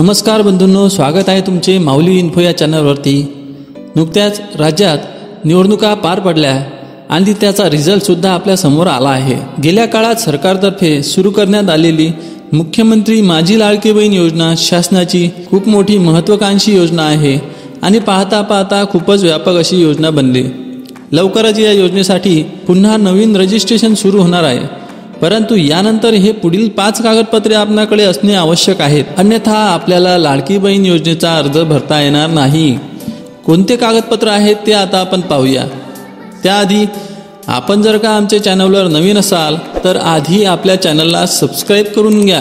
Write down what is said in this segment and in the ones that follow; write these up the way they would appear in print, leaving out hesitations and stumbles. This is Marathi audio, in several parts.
नमस्कार बंधूंनो, स्वागत आहे तुमचे माऊली इन्फो या चॅनलवरती। नुकत्याच राज्यात निवडणुका पार पडल्या आणि त्याचा रिझल्ट सुद्धा आपल्या समोर आला आहे। गेल्या काळात सरकारतर्फे सुरू करण्यात आलेली मुख्यमंत्री माझी लाडकी बहीण योजना शासनाची खूप मोठी महत्त्वाकांक्षी योजना आहे आणि पाहता पाहता खूपच व्यापक अशी योजना बनली। लवकरच या योजनेसाठी पुन्हा नवीन रजिस्ट्रेशन सुरू होणार आहे, परंतु यानंतर हे पुढील 5 कागदपत्रे आपल्याकडे असणे आवश्यक आहेत, अन्यथा आपल्याला लाडकी बहीण योजनेचा अर्ज भरता येणार नाही। कोणते कागदपत्र आहेत ते आता आपण पाहूया। त्याआधी आपण जर का आमच्या चॅनलवर नवीन असाल तर आधी आपल्या चॅनलला सबस्क्राईब करून घ्या।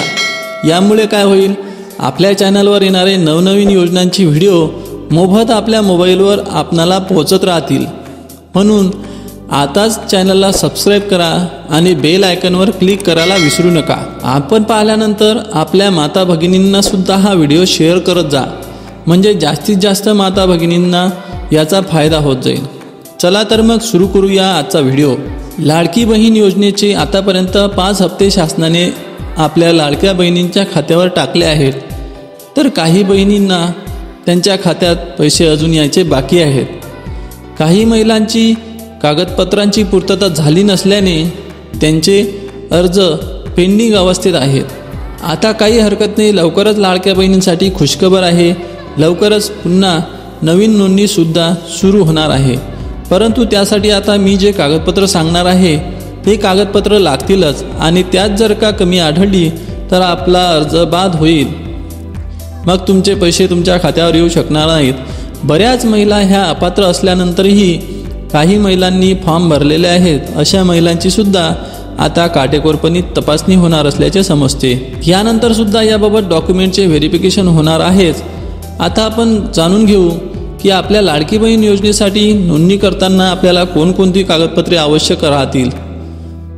यामुळे काय होईल, आपल्या चॅनलवर येणारे नवनवीन योजनांची व्हिडिओ मोफत आपल्या मोबाईलवर आपणाला पोहोचत राहतील। म्हणून आताच चॅनलला सबस्क्राईब करा आणि बेल आयकॉनवर क्लिक करायला विसरू नका। आपण पाहिल्यानंतर आपल्या माता भगिनींना सुद्धा हा व्हिडिओ शेअर करत जा, म्हणजे जास्तीत जास्त माता भगिनींना याचा फायदा होत जाईल। चला तर मग सुरू करूया आजचा व्हिडिओ। लाडकी बहीण योजनेचे आतापर्यंत 5 हप्ते शासनाने आपल्या लाडक्या बहिणींच्या खात्यावर टाकले आहेत, तर काही बहिणींना त्यांच्या खात्यात पैसे अजून यायचे बाकी आहेत। काही महिलांची कागदपत्रांची पूर्तता झाली नसल्याने त्यांचे अर्ज पेंडिंग अवस्थेत आहेत। आता काही हरकत नाही, लवकरच लाडक्या बहिणींसाठी खुशखबर आहे, लवकरच पुन्हा नवीन नोंदणीसुद्धा सुरू होणार आहे। परंतु त्यासाठी आता मी जे कागदपत्र सांगणार आहे ते कागदपत्र लागतीलच आणि त्यात जर का कमी आढळली तर आपला अर्ज बाद होईल, मग तुमचे पैसे तुमच्या खात्यावर येऊ शकणार नाहीत। बऱ्याच महिला ह्या अपात्र असल्यानंतरही काही महिलांनी फॉर्म भरलेले आहेत, अशा महिलांची सुद्धा आता काटेकोरपणे तपासणी होणार असल्याचे समजते। यानंतर सुद्धा याबाबत डॉक्युमेंटचे व्हेरिफिकेशन होणार आहेच। आता आपण जाणून घेऊ की आपल्या लाडकी बहीण योजनेसाठी नोंदणी करताना आपल्याला कोणकोणती कागदपत्रे आवश्यक राहतील।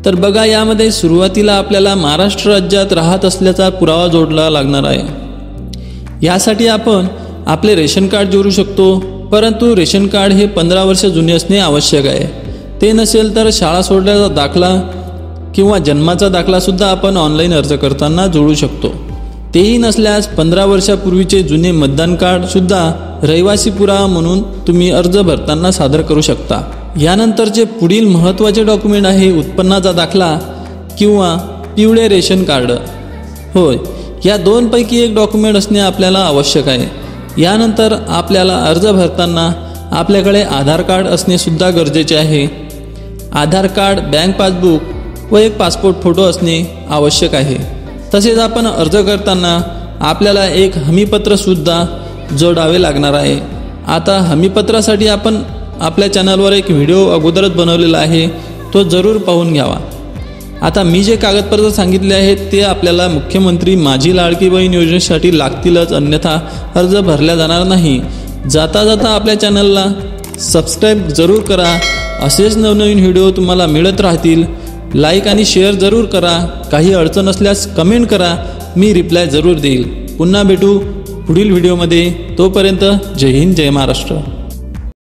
तर बघा, यामध्ये सुरुवातीला आपल्याला महाराष्ट्र राज्यात राहत असल्याचा पुरावा जोडला लागणार आहे। यासाठी आपण आपले रेशन कार्ड जोडू शकतो, परंतु रेशन कार्ड हे 15 वर्ष जुने असणे आवश्यक आहे। ते नसेल तर शाळा सोडल्याचा दाखला किंवा जन्माचा दाखलासुद्धा आपण ऑनलाईन अर्ज करताना जोडू शकतो। तेही नसल्यास 15 वर्षापूर्वीचे जुने मतदान कार्डसुद्धा रहिवासी पुरावा म्हणून तुम्ही अर्ज भरताना सादर करू शकता। यानंतरचे पुढील महत्त्वाचे डॉक्युमेंट आहे उत्पन्नाचा दाखला किंवा पिवळे रेशन कार्ड। होय, या दोनपैकी एक डॉक्युमेंट असणे आपल्याला आवश्यक आहे। यानंतर आपल्याला अर्ज भरताना आपल्याकडे आधार कार्ड असणे सुद्धा गरजेचे आहे। आधार कार्ड, बँक पासबुक व एक पासपोर्ट फोटो असणे आवश्यक आहे। तसेच आपण अर्ज करताना आपल्याला एक हमीपत्रसुद्धा जोडावे लागणार आहे। आता हमीपत्रासाठी आपण आपल्या चॅनलवर एक व्हिडिओ अगोदरच बनवलेला आहे, तो जरूर पाहून घ्यावा। आता मी जे कागदपत्र सांगितले आहेत ते आपल्याला मुख्यमंत्री माझी लाडकी बहीण योजनेसाठी लागतीलच, अन्यथा अर्ज भरला जाणार नाही। जाता जाता आपल्या चॅनलला सबस्क्राईब जरूर करा, असेच नवनवीन व्हिडिओ तुम्हाला मिळत राहतील। लाईक आणि शेअर जरूर करा, काही अडचण असल्यास कमेंट करा, मी रिप्लाय जरूर देईल। पुन्हा भेटू पुढील व्हिडिओमध्ये, तोपर्यंत जय हिंद, जय महाराष्ट्र।